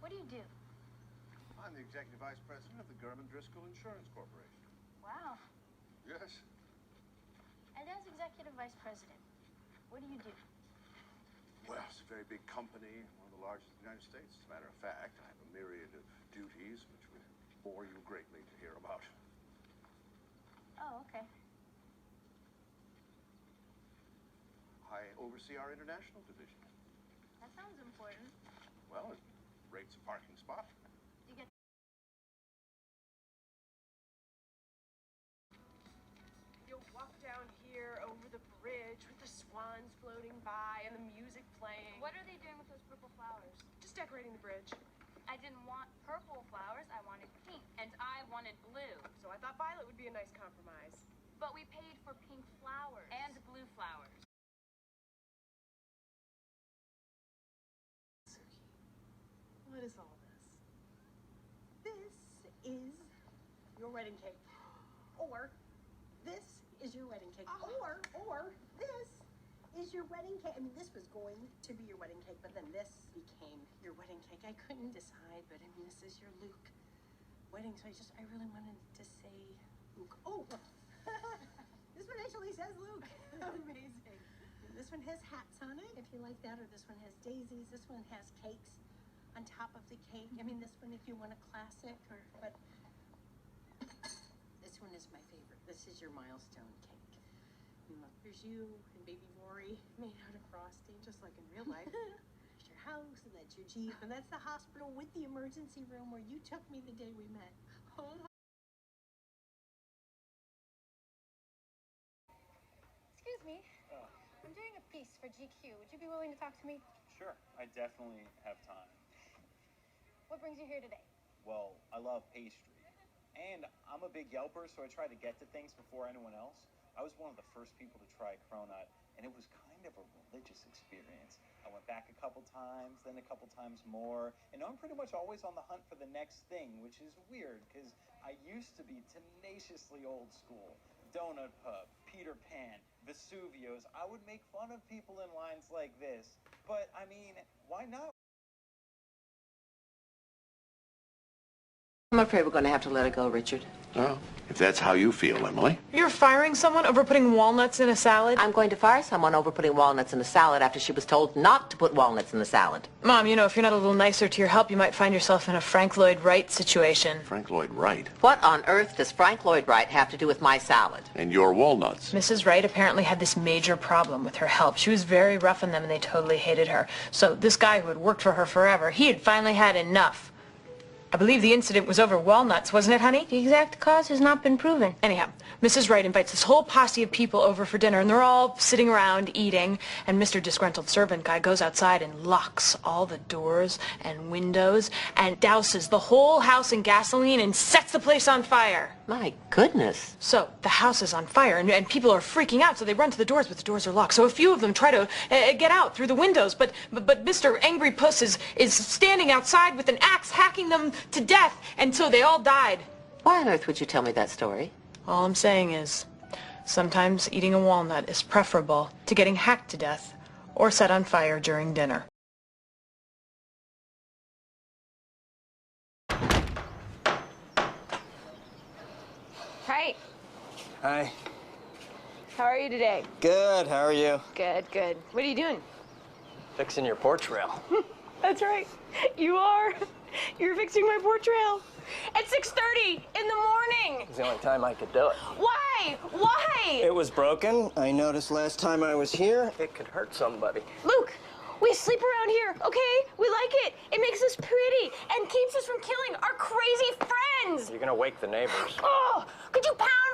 What do you do? I'm the executive vice president of the Driscoll Insurance Corporation. Wow. Yes. And as executive vice president, what do you do? Well, it's a very big company, one of the largest in the United States. As a matter of fact, I have a myriad of duties which would bore you greatly to hear about. Oh, okay. I oversee our international division. That sounds important. Well, it rates a parking spot. Do you get... You'll walk down here over the bridge with the swans floating by and the music playing. What are they doing with those purple flowers? Just decorating the bridge. I didn't want purple flowers, I wanted pink, and I wanted blue. So I thought violet would be a nice compromise. But we paid for pink flowers. And blue flowers. What is all this? This is your wedding cake. Or this is your wedding cake. Or this is your wedding cake. I mean, this was going to be your wedding cake, but then this became your wedding cake. I couldn't decide, but I mean, this is your Luke wedding, so I really wanted to say Luke. Oh, this one actually says Luke. Amazing. And this one has hats on it, if you like that, or this one has daisies. This one has cakes on top of the cake. I mean, this one if you want a classic, but this one is my favorite. This is your milestone cake. And look, there's you and baby Rory made out of frosting, just like in real life. There's your house, and that's your Jeep, and that's the hospital with the emergency room where you took me the day we met. Oh my. Excuse me. I'm doing a piece for GQ. Would you be willing to talk to me? Sure, I definitely have time. What brings you here today? Well, I love pastry. And I'm a big Yelper, so I try to get to things before anyone else. I was one of the first people to try cronut, and it was kind of a religious experience. I went back a couple times, then a couple times more, and I'm pretty much always on the hunt for the next thing, which is weird, because I used to be tenaciously old school. Donut Pub, Peter Pan, Vesuvios. I would make fun of people in lines like this. But, I mean, why not? I'm afraid we're going to have to let it go, Richard. Oh, if that's how you feel, Emily. You're firing someone over putting walnuts in a salad? I'm going to fire someone over putting walnuts in a salad after she was told not to put walnuts in the salad. Mom, you know, if you're not a little nicer to your help, you might find yourself in a Frank Lloyd Wright situation. Frank Lloyd Wright? What on earth does Frank Lloyd Wright have to do with my salad? And your walnuts? Mrs. Wright apparently had this major problem with her help. She was very rough on them, and they totally hated her. So this guy who had worked for her forever, he had finally had enough. I believe the incident was over walnuts, wasn't it, honey? The exact cause has not been proven. Anyhow, Mrs. Wright invites this whole posse of people over for dinner, and they're all sitting around eating, and Mr. Disgruntled Servant Guy goes outside and locks all the doors and windows and douses the whole house in gasoline and sets the place on fire. My goodness. So the house is on fire, and people are freaking out, so they run to the doors, but the doors are locked. So a few of them try to get out through the windows, but Mr. Angry Puss is standing outside with an axe, hacking them to death, and so they all died. Why on earth would you tell me that story? All I'm saying is, sometimes eating a walnut is preferable to getting hacked to death or set on fire during dinner. Hi. Hi. How are you today? Good, how are you? Good, good. What are you doing? Fixing your porch rail. That's right. You are. You're fixing my porch rail. At 6:30 in the morning. It's the only time I could do it. Why? Why? It was broken. I noticed last time I was here, it could hurt somebody. Luke, we sleep around here, okay? We like it. It makes us pretty and keeps us from killing our crazy friends. You're gonna wake the neighbors. Oh, could you pound